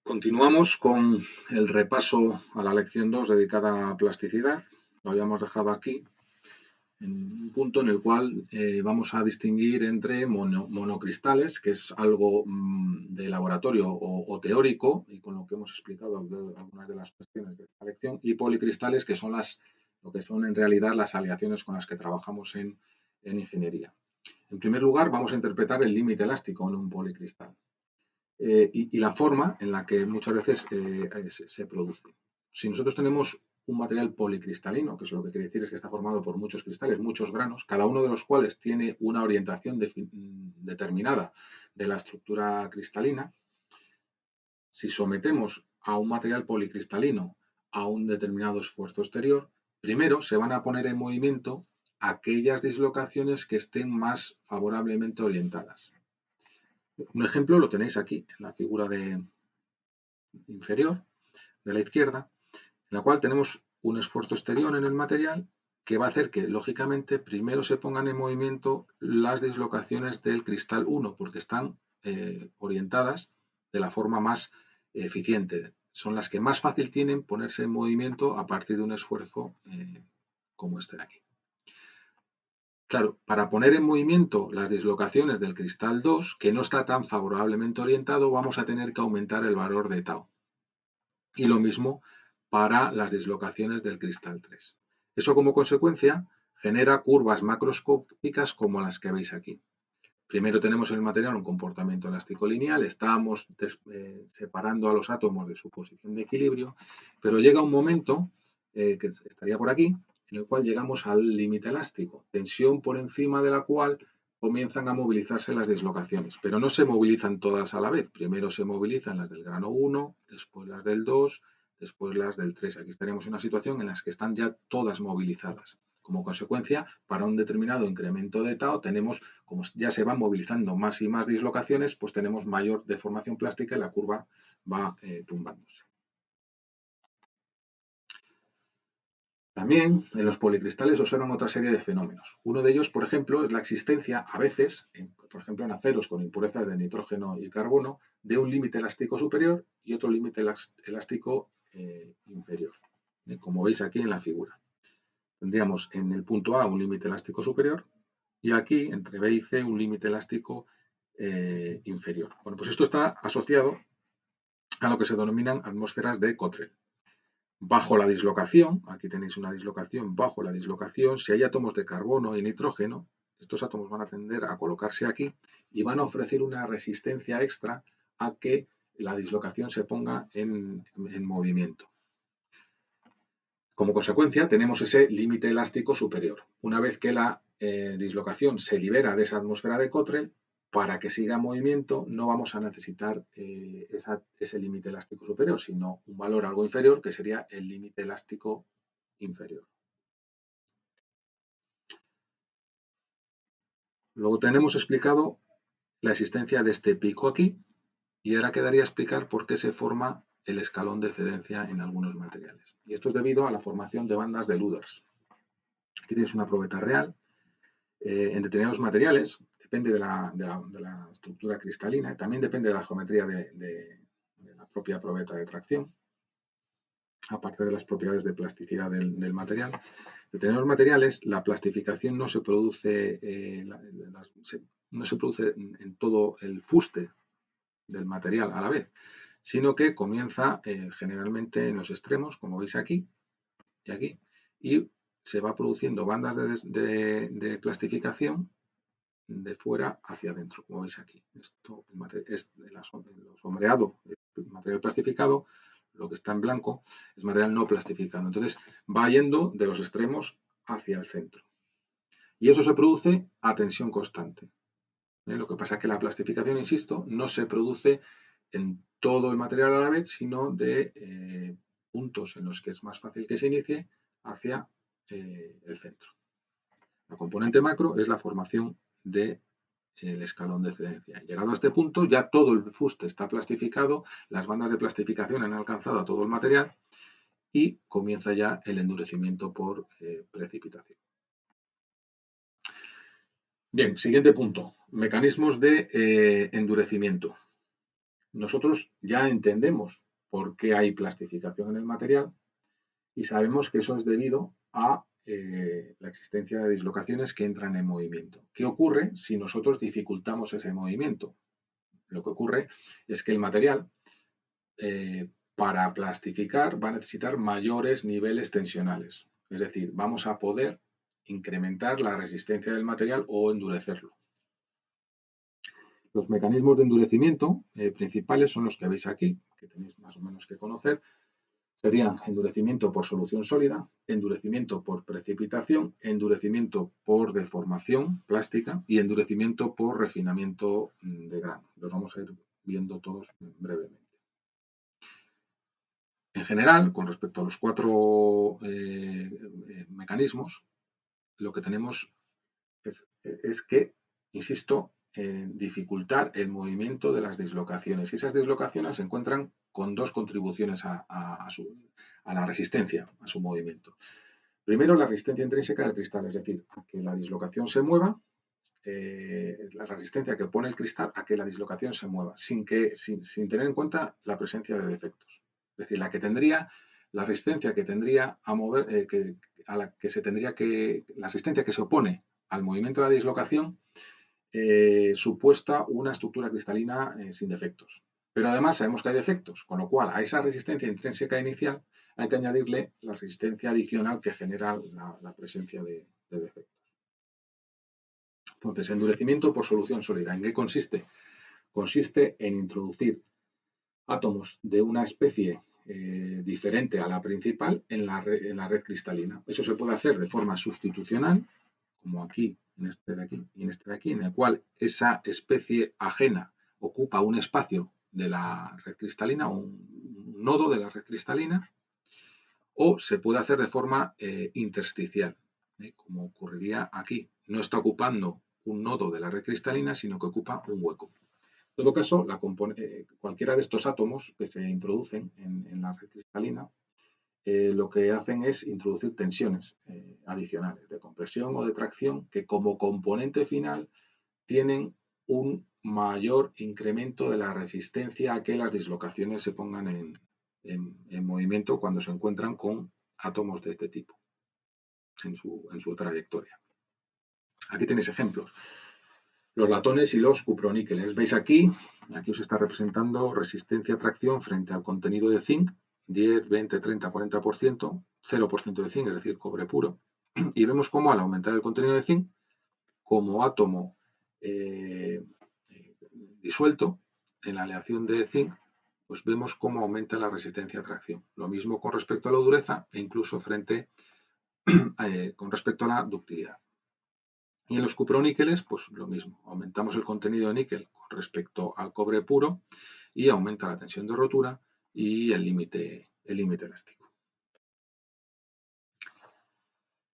Continuamos con el repaso a la lección 2 dedicada a plasticidad. Lo habíamos dejado aquí, en un punto en el cual vamos a distinguir entre monocristales, que es algo de laboratorio o teórico, y con lo que hemos explicado algunas de las cuestiones de esta lección, y policristales, que son lo que son en realidad las aleaciones con las que trabajamos en ingeniería. En primer lugar, vamos a interpretar el límite elástico en un policristal. Y la forma en la que muchas veces se produce. Si nosotros tenemos un material policristalino, que es lo que quiere decir es que está formado por muchos cristales, muchos granos, cada uno de los cuales tiene una orientación determinada de la estructura cristalina, si sometemos a un material policristalino a un determinado esfuerzo exterior, primero se van a poner en movimiento aquellas dislocaciones que estén más favorablemente orientadas. Un ejemplo lo tenéis aquí, en la figura inferior de la izquierda, en la cual tenemos un esfuerzo exterior en el material que va a hacer que, lógicamente, primero se pongan en movimiento las dislocaciones del cristal 1, porque están orientadas de la forma más eficiente. Son las que más fácil tienen ponerse en movimiento a partir de un esfuerzo como este de aquí. Claro, para poner en movimiento las dislocaciones del cristal 2, que no está tan favorablemente orientado, vamos a tener que aumentar el valor de tau. Y lo mismo para las dislocaciones del cristal 3. Eso como consecuencia genera curvas macroscópicas como las que veis aquí. Primero tenemos en el material un comportamiento elástico lineal, estamos separando a los átomos de su posición de equilibrio, pero llega un momento, que estaría por aquí, en el cual llegamos al límite elástico, tensión por encima de la cual comienzan a movilizarse las dislocaciones, pero no se movilizan todas a la vez. Primero se movilizan las del grano 1, después las del 2, después las del 3. Aquí estaríamos en una situación en la que están ya todas movilizadas. Como consecuencia, para un determinado incremento de tau tenemos, como ya se van movilizando más y más dislocaciones, pues tenemos mayor deformación plástica y la curva va tumbándose. También en los policristales observan otra serie de fenómenos. Uno de ellos, por ejemplo, es la existencia a veces, por ejemplo en aceros con impurezas de nitrógeno y carbono, de un límite elástico superior y otro límite elástico inferior, como veis aquí en la figura. Tendríamos en el punto A un límite elástico superior y aquí, entre B y C, un límite elástico inferior. Bueno, pues esto está asociado a lo que se denominan atmósferas de Cottrell. Bajo la dislocación, aquí tenéis una dislocación, bajo la dislocación, si hay átomos de carbono y nitrógeno, estos átomos van a tender a colocarse aquí y van a ofrecer una resistencia extra a que la dislocación se ponga en movimiento. Como consecuencia, tenemos ese límite elástico superior. Una vez que la dislocación se libera de esa atmósfera de Cottrell, para que siga en movimiento no vamos a necesitar ese límite elástico superior, sino un valor algo inferior, que sería el límite elástico inferior. Luego tenemos explicado la existencia de este pico aquí, y ahora quedaría explicar por qué se forma el escalón de excedencia en algunos materiales. Y esto es debido a la formación de bandas de Luders. Aquí tienes una probeta real. En determinados materiales, depende de la estructura cristalina, también depende de la geometría de la propia probeta de tracción, aparte de las propiedades de plasticidad del material. En determinados materiales, la plastificación no se produce, no se produce en todo el fuste del material a la vez, sino que comienza generalmente en los extremos, como veis aquí y aquí, y se va produciendo bandas de plastificación de fuera hacia adentro, como veis aquí. Esto es el sombreado, el material plastificado, lo que está en blanco es material no plastificado. Entonces va yendo de los extremos hacia el centro. Y eso se produce a tensión constante. Lo que pasa es que la plastificación, insisto, no se produce en todo el material a la vez, sino de puntos en los que es más fácil que se inicie hacia el centro. La componente macro es la formación del escalón de excedencia. Llegado a este punto, ya todo el fuste está plastificado, las bandas de plastificación han alcanzado a todo el material y comienza ya el endurecimiento por precipitación. Bien, siguiente punto, mecanismos de endurecimiento. nosotros ya entendemos por qué hay plastificación en el material y sabemos que eso es debido a la existencia de dislocaciones que entran en movimiento. ¿Qué ocurre si nosotros dificultamos ese movimiento? Lo que ocurre es que el material, para plastificar, va a necesitar mayores niveles tensionales. Es decir, vamos a poder incrementar la resistencia del material o endurecerlo. Los mecanismos de endurecimiento principales son los que veis aquí, que tenéis más o menos que conocer. Serían endurecimiento por solución sólida, endurecimiento por precipitación, endurecimiento por deformación plástica y endurecimiento por refinamiento de grano. Los vamos a ir viendo todos brevemente. En general, con respecto a los 4 mecanismos, lo que tenemos es que, insisto, dificultar el movimiento de las dislocaciones. Y esas dislocaciones se encuentran con 2 contribuciones a la resistencia, a su movimiento. Primero, la resistencia intrínseca del cristal, es decir, a que la dislocación se mueva, la resistencia que pone el cristal a que la dislocación se mueva, sin tener en cuenta la presencia de defectos. Es decir, la resistencia que tendría a mover, la resistencia que se opone al movimiento de la dislocación, supuesta una estructura cristalina sin defectos. Pero además sabemos que hay defectos, con lo cual a esa resistencia intrínseca inicial hay que añadirle la resistencia adicional que genera la presencia de defectos. Entonces, endurecimiento por solución sólida. ¿En qué consiste? Consiste en introducir átomos de una especie diferente a la principal en la red cristalina. Eso se puede hacer de forma sustitucional, como aquí, en este de aquí y en este de aquí, en el cual esa especie ajena ocupa un espacio de la red cristalina, un nodo de la red cristalina, o se puede hacer de forma intersticial, como ocurriría aquí. No está ocupando un nodo de la red cristalina, sino que ocupa un hueco. En todo caso, cualquiera de estos átomos que se introducen en la red cristalina, lo que hacen es introducir tensiones adicionales de compresión o de tracción que como componente final tienen un mayor incremento de la resistencia a que las dislocaciones se pongan en movimiento cuando se encuentran con átomos de este tipo en su trayectoria. Aquí tenéis ejemplos. Los latones y los cuproníqueles. Veis aquí os está representando resistencia a tracción frente al contenido de zinc, 10, 20, 30, 40%, 0% de zinc, es decir, cobre puro. Y vemos cómo al aumentar el contenido de zinc, como átomo disuelto en la aleación de zinc, pues vemos cómo aumenta la resistencia a tracción. Lo mismo con respecto a la dureza e incluso con respecto a la ductilidad. Y en los cuproníqueles, pues lo mismo, aumentamos el contenido de níquel con respecto al cobre puro y aumenta la tensión de rotura y el límite elástico.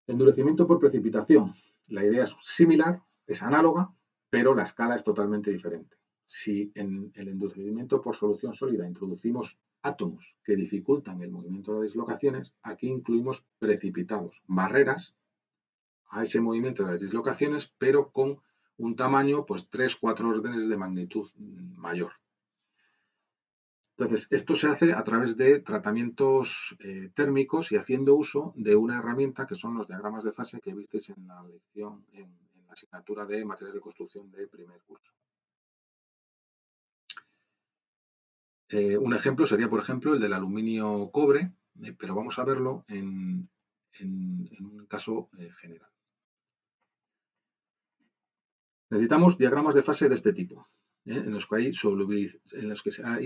Endurecimiento por precipitación. La idea es similar, es análoga, pero la escala es totalmente diferente. Si en el endurecimiento por solución sólida introducimos átomos que dificultan el movimiento de las dislocaciones, aquí incluimos precipitados, barreras a ese movimiento de las dislocaciones, pero con un tamaño, pues 3-4 órdenes de magnitud mayor. Entonces, esto se hace a través de tratamientos térmicos y haciendo uso de una herramienta que son los diagramas de fase que visteis en la lección, en la asignatura de materiales de construcción de primer curso. Un ejemplo sería, por ejemplo, el del aluminio cobre, pero vamos a verlo en un caso general. Necesitamos diagramas de fase de este tipo, en los que hay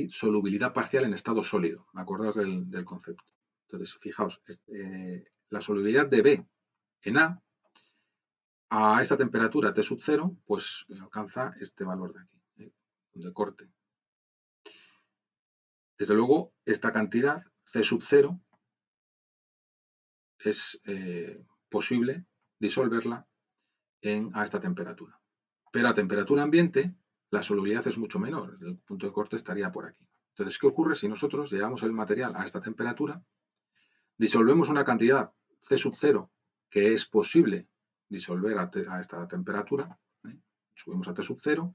solubilidad parcial en estado sólido. Acordaos del concepto. Entonces, fijaos, la solubilidad de B en A esta temperatura T sub 0, pues alcanza este valor de aquí, de corte. Desde luego, esta cantidad C sub 0 es posible disolverla a esta temperatura. Pero a temperatura ambiente, la solubilidad es mucho menor. El punto de corte estaría por aquí. Entonces, ¿qué ocurre si nosotros llevamos el material a esta temperatura, disolvemos una cantidad C sub 0 que es posible disolver a esta temperatura, subimos a T sub 0,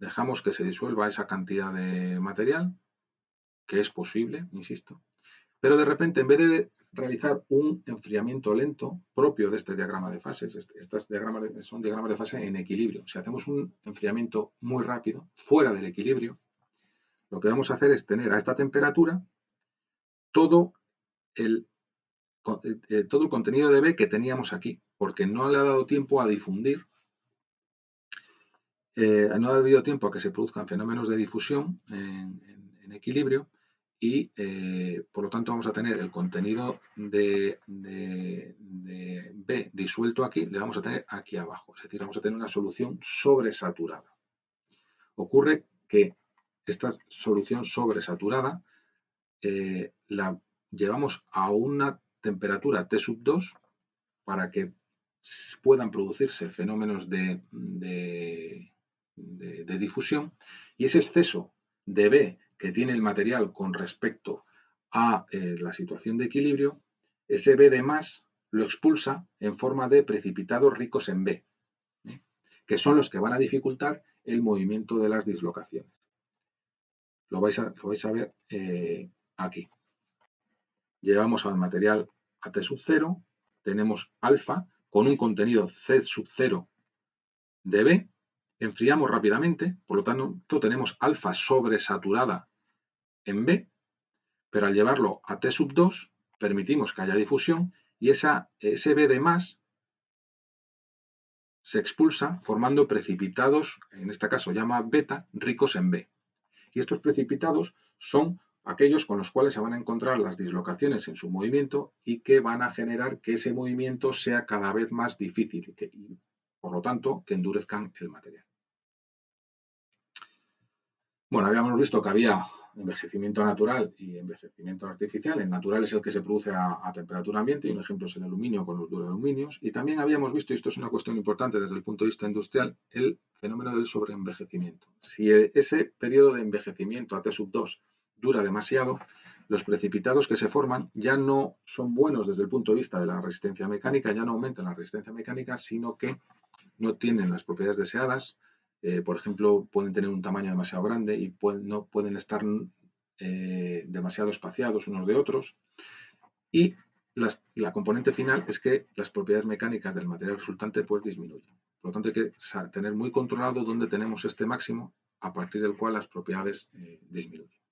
dejamos que se disuelva esa cantidad de material, que es posible, insisto, pero de repente, en vez de realizar un enfriamiento lento propio de este diagrama de fases, estos diagramas son diagramas de fase en equilibrio. Si hacemos un enfriamiento muy rápido, fuera del equilibrio, lo que vamos a hacer es tener a esta temperatura todo el, todo el contenido de B que teníamos aquí, porque no le ha dado tiempo a difundir, no ha habido tiempo a que se produzcan fenómenos de difusión en equilibrio, y por lo tanto vamos a tener el contenido de B disuelto aquí, le vamos a tener aquí abajo, es decir, vamos a tener una solución sobresaturada. Ocurre que esta solución sobresaturada la llevamos a una temperatura T2 para que puedan producirse fenómenos de difusión, y ese exceso de B que tiene el material con respecto a la situación de equilibrio, ese B de más lo expulsa en forma de precipitados ricos en B, que son los que van a dificultar el movimiento de las dislocaciones. Lo vais a ver aquí. Llevamos al material a T sub 0, tenemos alfa con un contenido C sub 0 de B, enfriamos rápidamente, por lo tanto tenemos alfa sobresaturada en B, pero al llevarlo a T sub 2 permitimos que haya difusión y ese B de más se expulsa formando precipitados, en este caso llama beta, ricos en B. Y estos precipitados son aquellos con los cuales se van a encontrar las dislocaciones en su movimiento y que van a generar que ese movimiento sea cada vez más difícil y por lo tanto que endurezcan el material. Bueno, habíamos visto que había envejecimiento natural y envejecimiento artificial. El natural es el que se produce a temperatura ambiente, y un ejemplo es el aluminio con los duraluminios. Y también habíamos visto, y esto es una cuestión importante desde el punto de vista industrial, el fenómeno del sobreenvejecimiento. Si ese periodo de envejecimiento a T sub 2 dura demasiado, los precipitados que se forman ya no son buenos desde el punto de vista de la resistencia mecánica, ya no aumentan la resistencia mecánica, sino que no tienen las propiedades deseadas. Por ejemplo, pueden tener un tamaño demasiado grande y no pueden estar demasiado espaciados unos de otros. Y la componente final es que las propiedades mecánicas del material resultante pues disminuyen. Por lo tanto, hay que tener muy controlado dónde tenemos este máximo a partir del cual las propiedades disminuyen.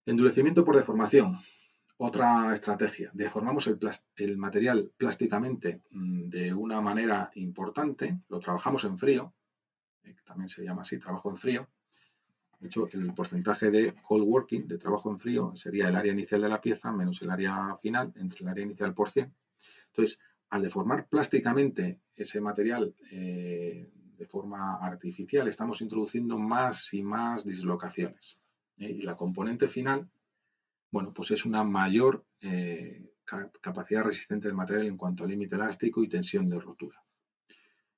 Endurecimiento por deformación. Otra estrategia. Deformamos el material plásticamente de una manera importante, lo trabajamos en frío, que también se llama así, trabajo en frío. De hecho, el porcentaje de cold working, de trabajo en frío, sería el área inicial de la pieza menos el área final, entre el área inicial por 100. Entonces, al deformar plásticamente ese material de forma artificial, estamos introduciendo más y más dislocaciones. Y la componente final, bueno, pues es una mayor capacidad resistente del material en cuanto a límite elástico y tensión de rotura.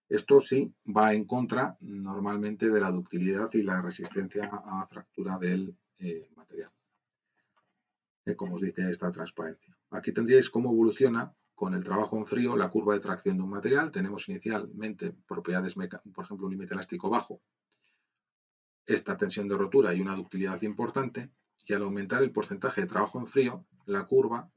Esto sí va en contra normalmente de la ductilidad y la resistencia a fractura del material, como os dice esta transparencia. Aquí tendríais cómo evoluciona con el trabajo en frío la curva de tracción de un material. Tenemos inicialmente propiedades, por ejemplo, un límite elástico bajo, esta tensión de rotura y una ductilidad importante, y al aumentar el porcentaje de trabajo en frío, la curva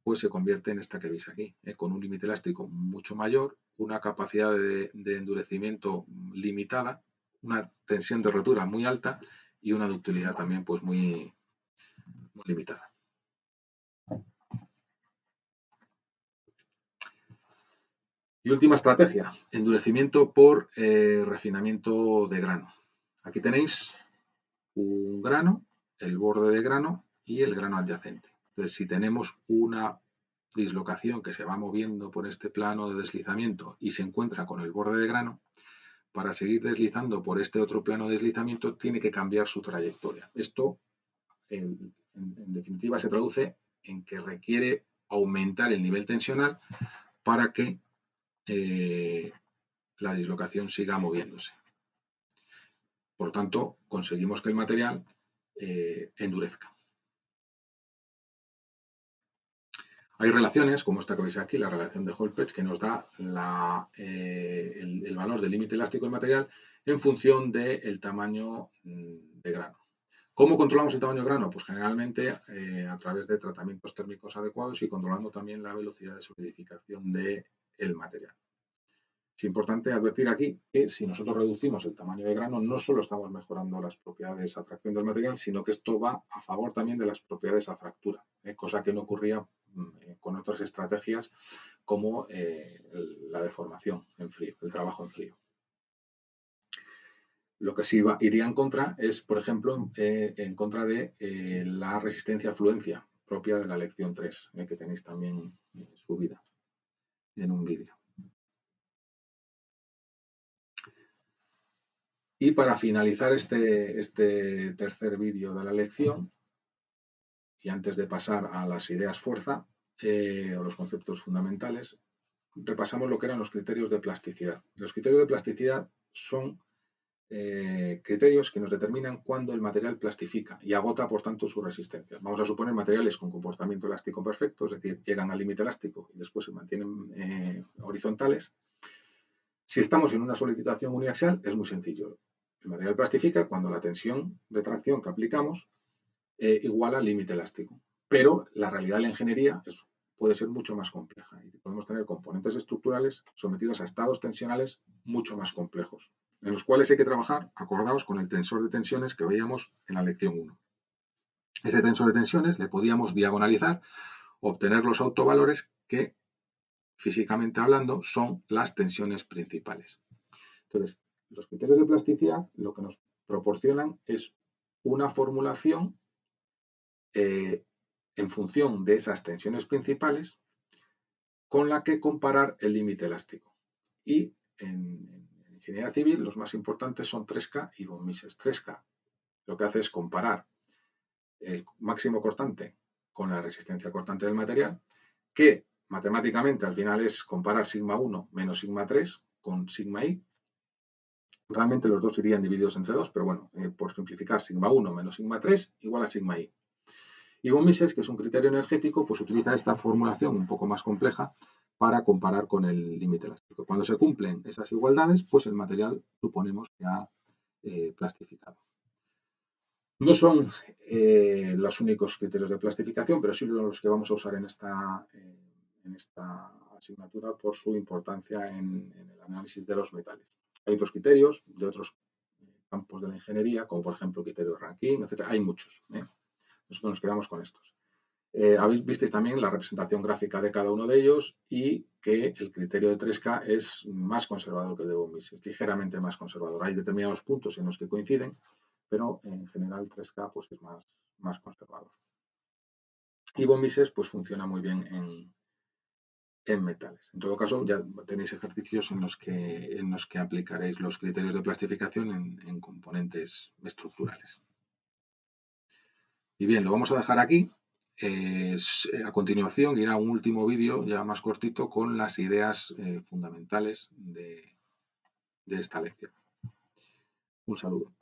pues se convierte en esta que veis aquí, con un límite elástico mucho mayor, una capacidad de endurecimiento limitada, una tensión de rotura muy alta y una ductilidad también pues muy limitada. Y última estrategia, endurecimiento por refinamiento de grano. Aquí tenéis un grano, el borde de grano y el grano adyacente. Entonces, si tenemos una dislocación que se va moviendo por este plano de deslizamiento y se encuentra con el borde de grano, para seguir deslizando por este otro plano de deslizamiento tiene que cambiar su trayectoria. Esto, en definitiva, se traduce en que requiere aumentar el nivel tensional para que la dislocación siga moviéndose. Por tanto, conseguimos que el material endurezca. Hay relaciones, como esta que veis aquí, la relación de Hall-Petch, que nos da el valor del límite elástico del material en función del tamaño de grano. ¿Cómo controlamos el tamaño de grano? Pues generalmente a través de tratamientos térmicos adecuados y controlando también la velocidad de solidificación del material. Es importante advertir aquí que si nosotros reducimos el tamaño de grano, no solo estamos mejorando las propiedades a tracción del material, sino que esto va a favor también de las propiedades a fractura, cosa que no ocurría con otras estrategias como la deformación en frío, el trabajo en frío. Lo que sí iría en contra es, por ejemplo, en contra de la resistencia a fluencia propia de la lección 3, que tenéis también subida en un vídeo. Y para finalizar este tercer vídeo de la lección, y antes de pasar a las ideas fuerza o los conceptos fundamentales, repasamos lo que eran los criterios de plasticidad. Los criterios de plasticidad son criterios que nos determinan cuándo el material plastifica y agota, por tanto, su resistencia. Vamos a suponer materiales con comportamiento elástico perfecto, es decir, llegan al límite elástico y después se mantienen horizontales. Si estamos en una solidifikación uniaxial, es muy sencillo. El material plastifica cuando la tensión de tracción que aplicamos iguala al límite elástico. Pero la realidad de la ingeniería puede ser mucho más compleja y podemos tener componentes estructurales sometidos a estados tensionales mucho más complejos, en los cuales hay que trabajar, acordaos, con el tensor de tensiones que veíamos en la lección 1. Ese tensor de tensiones le podíamos diagonalizar, obtener los autovalores que, físicamente hablando, son las tensiones principales. Entonces, los criterios de plasticidad lo que nos proporcionan es una formulación en función de esas tensiones principales con la que comparar el límite elástico. Y en ingeniería civil los más importantes son Tresca y von Mises. Tresca lo que hace es comparar el máximo cortante con la resistencia cortante del material, que matemáticamente al final es comparar sigma 1 menos sigma 3 con sigma i. Realmente los dos irían divididos entre 2, pero bueno, por simplificar, sigma 1 menos sigma 3 igual a sigma i. Y von Mises, que es un criterio energético, pues utiliza esta formulación un poco más compleja para comparar con el límite elástico. Cuando se cumplen esas igualdades, pues el material suponemos que ha plastificado. No son los únicos criterios de plastificación, pero sí los que vamos a usar en esta asignatura por su importancia en el análisis de los metales. Hay otros criterios de otros campos de la ingeniería, como por ejemplo el criterio de Rankine, etc. Hay muchos. Nosotros nos quedamos con estos. Visteis también la representación gráfica de cada uno de ellos y que el criterio de Tresca es más conservador que el de von Mises, es ligeramente más conservador. Hay determinados puntos en los que coinciden, pero en general Tresca pues, es más conservador. Y von Mises pues, funciona muy bien en metales. En todo caso, ya tenéis ejercicios en los que aplicaréis los criterios de plastificación en componentes estructurales. Y bien, lo vamos a dejar aquí. A continuación irá un último vídeo ya más cortito con las ideas fundamentales de esta lección. Un saludo.